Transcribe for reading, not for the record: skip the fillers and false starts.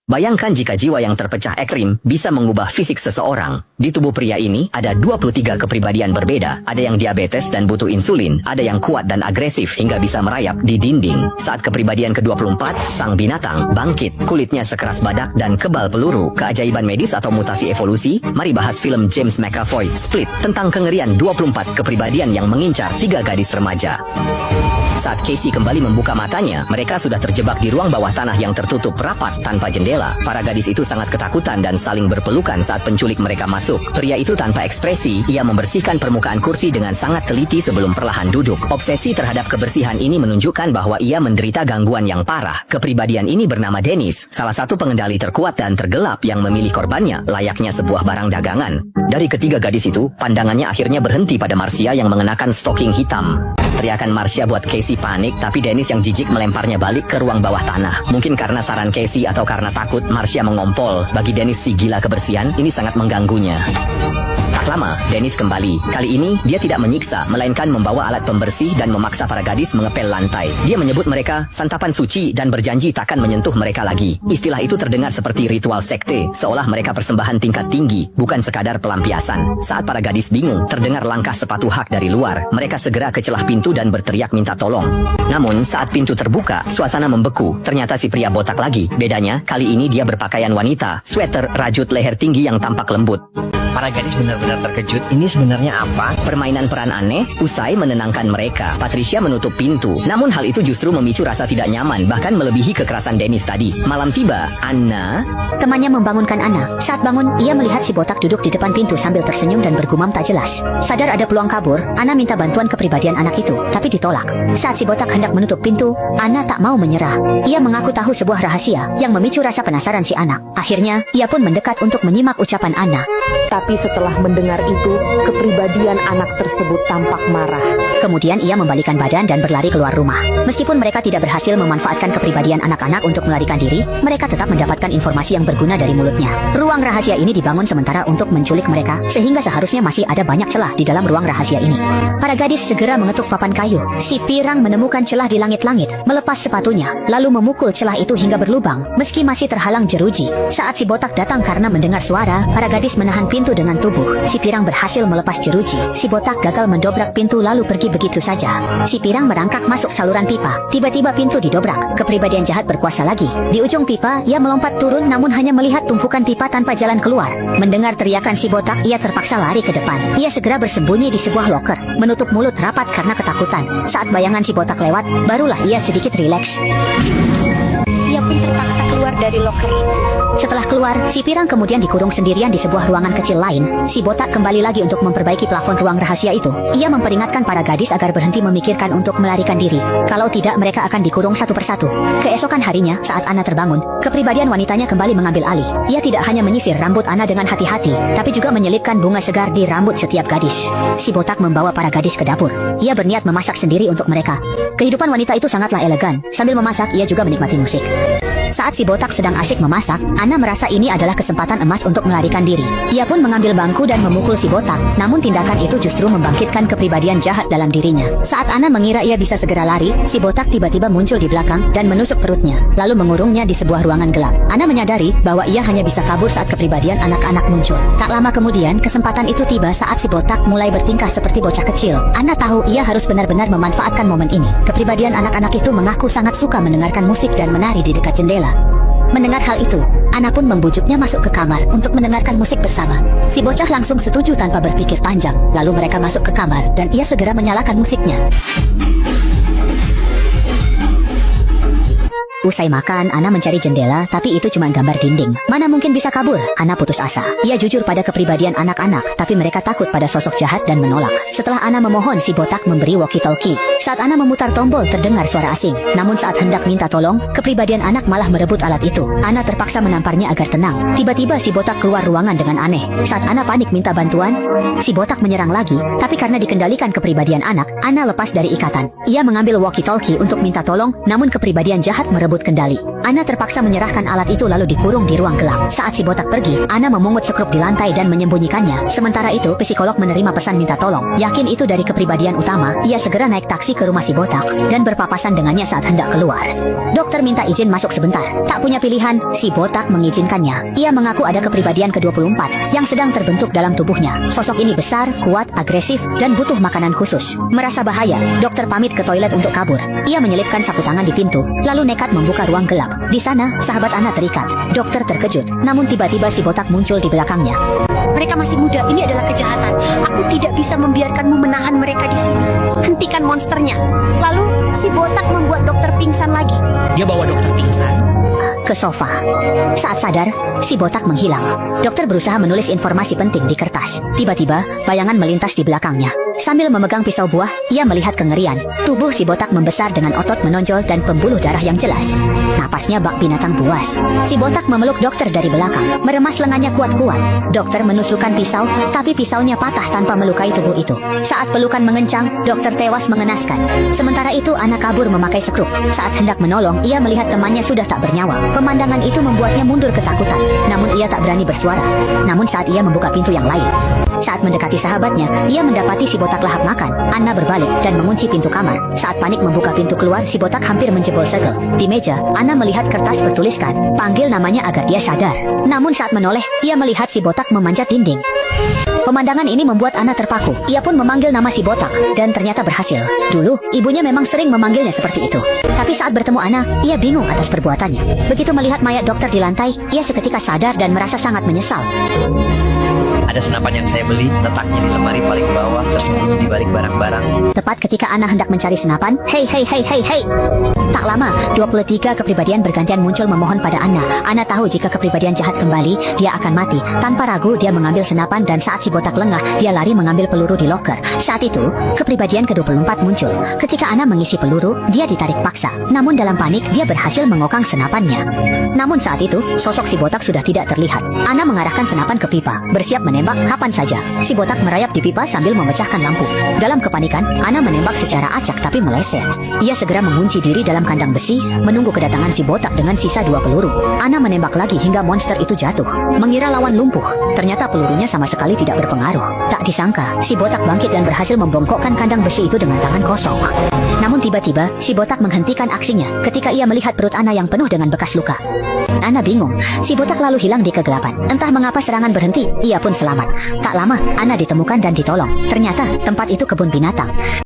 Bayangkan jika jiwa yang terpecah ekstrim bisa mengubah fisik seseorang. Di tubuh pria ini ada 23 kepribadian berbeda. Ada yang diabetes dan butuh insulin, ada yang kuat dan agresif hingga bisa merayap di dinding. Saat kepribadian ke-24, sang binatang bangkit, kulitnya sekeras badak dan kebal peluru. Keajaiban medis atau mutasi evolusi? Mari bahas film James McAvoy, Split, tentang kengerian 24 kepribadian yang mengincar 3 gadis remaja. Saat Casey kembali membuka matanya, mereka sudah terjebak di ruang bawah tanah yang tertutup rapat tanpa jendela. Para gadis itu sangat ketakutan dan saling berpelukan saat penculik mereka masuk. Pria itu tanpa ekspresi, ia membersihkan permukaan kursi dengan sangat teliti sebelum perlahan duduk. Obsesi terhadap kebersihan ini menunjukkan bahwa ia menderita gangguan yang parah. Kepribadian ini bernama Dennis, salah satu pengendali terkuat dan tergelap yang memilih korbannya layaknya sebuah barang dagangan. Dari ketiga gadis itu, pandangannya akhirnya berhenti pada Marcia yang mengenakan stocking hitam. Teriakan Marcia buat Casey panik, tapi Dennis yang jijik melemparnya balik ke ruang bawah tanah. Mungkin karena saran Casey atau karena takut, Marcia mengompol. Bagi Dennis si gila kebersihan, ini sangat mengganggunya. Tak lama, Dennis kembali. Kali ini, dia tidak menyiksa, melainkan membawa alat pembersih dan memaksa para gadis mengepel lantai. Dia menyebut mereka santapan suci dan berjanji takkan menyentuh mereka lagi. Istilah itu terdengar seperti ritual sekte, seolah mereka persembahan tingkat tinggi, bukan sekadar pelampiasan. Saat para gadis bingung, terdengar langkah sepatu hak dari luar. Mereka segera ke celah pintu dan berteriak minta tolong. Namun, saat pintu terbuka, suasana membeku. Ternyata si pria botak lagi. Bedanya, kali ini dia berpakaian wanita, sweater rajut leher tinggi yang tampak lembut. Para gadis benar-benar terkejut. Ini sebenarnya apa? Permainan peran aneh, usai menenangkan mereka. Patricia menutup pintu. Namun hal itu justru memicu rasa tidak nyaman, bahkan melebihi kekerasan Dennis tadi. Malam tiba, Anna... Temannya membangunkan Anna. Saat bangun, ia melihat si botak duduk di depan pintu sambil tersenyum dan bergumam tak jelas. Sadar ada peluang kabur, Anna minta bantuan kepribadian anak itu, tapi ditolak. Saat si botak hendak menutup pintu, Anna tak mau menyerah. Ia mengaku tahu sebuah rahasia yang memicu rasa penasaran si anak. Akhirnya, ia pun mendekat untuk menyimak ucapan Anna. Tapi setelah mendengar itu, kepribadian anak tersebut tampak marah. Kemudian ia membalikan badan dan berlari keluar rumah. Meskipun mereka tidak berhasil memanfaatkan kepribadian anak-anak untuk melarikan diri, mereka tetap mendapatkan informasi yang berguna dari mulutnya. Ruang rahasia ini dibangun sementara untuk menculik mereka, sehingga seharusnya masih ada banyak celah di dalam ruang rahasia ini. Para gadis segera mengetuk papan kayu. Si pirang menemukan celah di langit-langit, melepas sepatunya, lalu memukul celah itu hingga berlubang, meski masih terhalang jeruji. Saat si botak datang karena mendengar suara, para gadis menahan pintu dengan tubuh. Si pirang berhasil melepas jeruji. Si botak gagal mendobrak pintu lalu pergi begitu saja. Si pirang merangkak masuk saluran pipa. Tiba-tiba pintu didobrak. Kepribadian jahat berkuasa lagi. Di ujung pipa, ia melompat turun namun hanya melihat tumpukan pipa tanpa jalan keluar. Mendengar teriakan si botak, ia terpaksa lari ke depan. Ia segera bersembunyi di sebuah loker, menutup mulut rapat karena ketakutan. Saat bayangan si botak lewat, barulah ia sedikit rileks. Ia pun terpaksa keluar dari loker itu. Setelah keluar, si pirang kemudian dikurung sendirian di sebuah ruangan kecil lain. Si botak kembali lagi untuk memperbaiki plafon ruang rahasia itu. Ia memperingatkan para gadis agar berhenti memikirkan untuk melarikan diri. Kalau tidak, mereka akan dikurung satu persatu. Keesokan harinya, saat Anna terbangun, kepribadian wanitanya kembali mengambil alih. Ia tidak hanya menyisir rambut Anna dengan hati-hati, tapi juga menyelipkan bunga segar di rambut setiap gadis. Si botak membawa para gadis ke dapur. Ia berniat memasak sendiri untuk mereka. Kehidupan wanita itu sangatlah elegan. Sambil memasak, ia juga menikmati musik. Saat si botak sedang asyik memasak, Anna merasa ini adalah kesempatan emas untuk melarikan diri. Ia pun mengambil bangku dan memukul si botak, namun tindakan itu justru membangkitkan kepribadian jahat dalam dirinya. Saat Anna mengira ia bisa segera lari, si botak tiba-tiba muncul di belakang dan menusuk perutnya, lalu mengurungnya di sebuah ruangan gelap. Anna menyadari bahwa ia hanya bisa kabur saat kepribadian anak-anak muncul. Tak lama kemudian, kesempatan itu tiba saat si botak mulai bertingkah seperti bocah kecil. Anna tahu ia harus benar-benar memanfaatkan momen ini. Kepribadian anak-anak itu mengaku sangat suka mendengarkan musik dan menari di dekat jendela. Mendengar hal itu, Anna pun membujuknya masuk ke kamar untuk mendengarkan musik bersama. Si bocah langsung setuju tanpa berpikir panjang. Lalu mereka masuk ke kamar dan ia segera menyalakan musiknya. Usai makan, Anna mencari jendela, tapi itu cuma gambar dinding. Mana mungkin bisa kabur? Anna putus asa. Ia jujur pada kepribadian anak-anak, tapi mereka takut pada sosok jahat dan menolak. Setelah Anna memohon, si botak memberi walkie-talkie. Saat Anna memutar tombol, terdengar suara asing. Namun saat hendak minta tolong, kepribadian anak malah merebut alat itu. Anna terpaksa menamparnya agar tenang. Tiba-tiba si botak keluar ruangan dengan aneh. Saat Anna panik minta bantuan, si botak menyerang lagi, tapi karena dikendalikan kepribadian anak, Anna lepas dari ikatan. Ia mengambil walkie-talkie untuk minta tolong, namun kepribadian jahat merebut merebut kendali. Ana terpaksa menyerahkan alat itu lalu dikurung di ruang gelap. Saat si botak pergi, Ana memungut sekrup di lantai dan menyembunyikannya. Sementara itu, psikolog menerima pesan minta tolong. Yakin itu dari kepribadian utama, ia segera naik taksi ke rumah si botak dan berpapasan dengannya saat hendak keluar. Dokter minta izin masuk sebentar. Tak punya pilihan, si botak mengizinkannya. Ia mengaku ada kepribadian ke-24 yang sedang terbentuk dalam tubuhnya. Sosok ini besar, kuat, agresif, dan butuh makanan khusus. Merasa bahaya, dokter pamit ke toilet untuk kabur. Ia menyelipkan sapu tangan di pintu, lalu nekat membuka ruang gelap. Di sana, sahabat Ana terikat. Dokter terkejut, namun tiba-tiba si botak muncul di belakangnya. Mereka masih muda, ini adalah kejahatan. Aku tidak bisa membiarkanmu menahan mereka di sini. Hentikan monsternya. Lalu, si botak membuat dokter pingsan lagi. Dia bawa dokter pingsan. Ke sofa. Saat sadar, si botak menghilang. Dokter berusaha menulis informasi penting di kertas. Tiba-tiba, bayangan melintas di belakangnya. Sambil memegang pisau buah, ia melihat kengerian. Tubuh si botak membesar dengan otot menonjol dan pembuluh darah yang jelas. Napasnya bak binatang buas. Si botak memeluk dokter dari belakang, meremas lengannya kuat-kuat. Dokter menusukkan pisau, tapi pisaunya patah tanpa melukai tubuh itu. Saat pelukan mengencang, dokter tewas mengenaskan. Sementara itu, Ana kabur memakai sekrup. Saat hendak menolong, ia melihat temannya sudah tak bernyawa. Pemandangan itu membuatnya mundur ketakutan. Namun ia tak berani bersuara. Namun saat ia membuka pintu yang lain, saat mendekati sahabatnya, ia mendapati si botak lahap makan. Ana berbalik dan mengunci pintu kamar. Saat panik membuka pintu keluar, si botak hampir menjebol segel. Di meja, Ana melihat kertas bertuliskan, panggil namanya agar dia sadar. Namun saat menoleh, ia melihat si botak memanjat dinding. Pemandangan ini membuat Ana terpaku. Ia pun memanggil nama si botak, dan ternyata berhasil. Dulu, ibunya memang sering memanggilnya seperti itu. Tapi saat bertemu Ana, ia bingung atas perbuatannya. Begitu melihat mayat dokter di lantai, ia seketika sadar dan merasa sangat menyesal. Ada senapan yang saya beli, letaknya di lemari paling bawah, tersembunyi di balik barang-barang. Tepat ketika Ana hendak mencari senapan, hei. Tak lama, 23 kepribadian bergantian muncul memohon pada Ana. Ana tahu jika kepribadian jahat kembali, dia akan mati. Tanpa ragu, dia mengambil senapan dan saat si botak lengah, dia lari mengambil peluru di loker. Saat itu, kepribadian ke-24 muncul. Ketika Ana mengisi peluru, dia ditarik paksa. Namun dalam panik, dia berhasil mengokang senapannya. Namun saat itu, sosok si botak sudah tidak terlihat. Ana mengarahkan senapan ke pipa, bersiap menembak kapan saja. Si botak merayap di pipa sambil memecahkan lampu. Dalam kepanikan, Ana menembak secara acak tapi meleset. Ia segera mengunci diri dalam kandang besi, menunggu kedatangan si botak dengan sisa 2 peluru. Ana menembak lagi hingga monster itu jatuh. Mengira lawan lumpuh, ternyata pelurunya sama sekali tidak berpengaruh. Tak disangka, si botak bangkit dan berhasil membongkokkan kandang besi itu dengan tangan kosong. Namun tiba-tiba, si botak menghentikan aksinya ketika ia melihat perut Ana yang penuh dengan bekas luka. Ana bingung, si botak lalu hilang di kegelapan. Entah mengapa serangan berhenti, ia pun selamat. Tak lama, Ana ditemukan dan ditolong. Ternyata, tempat itu kebun binatang.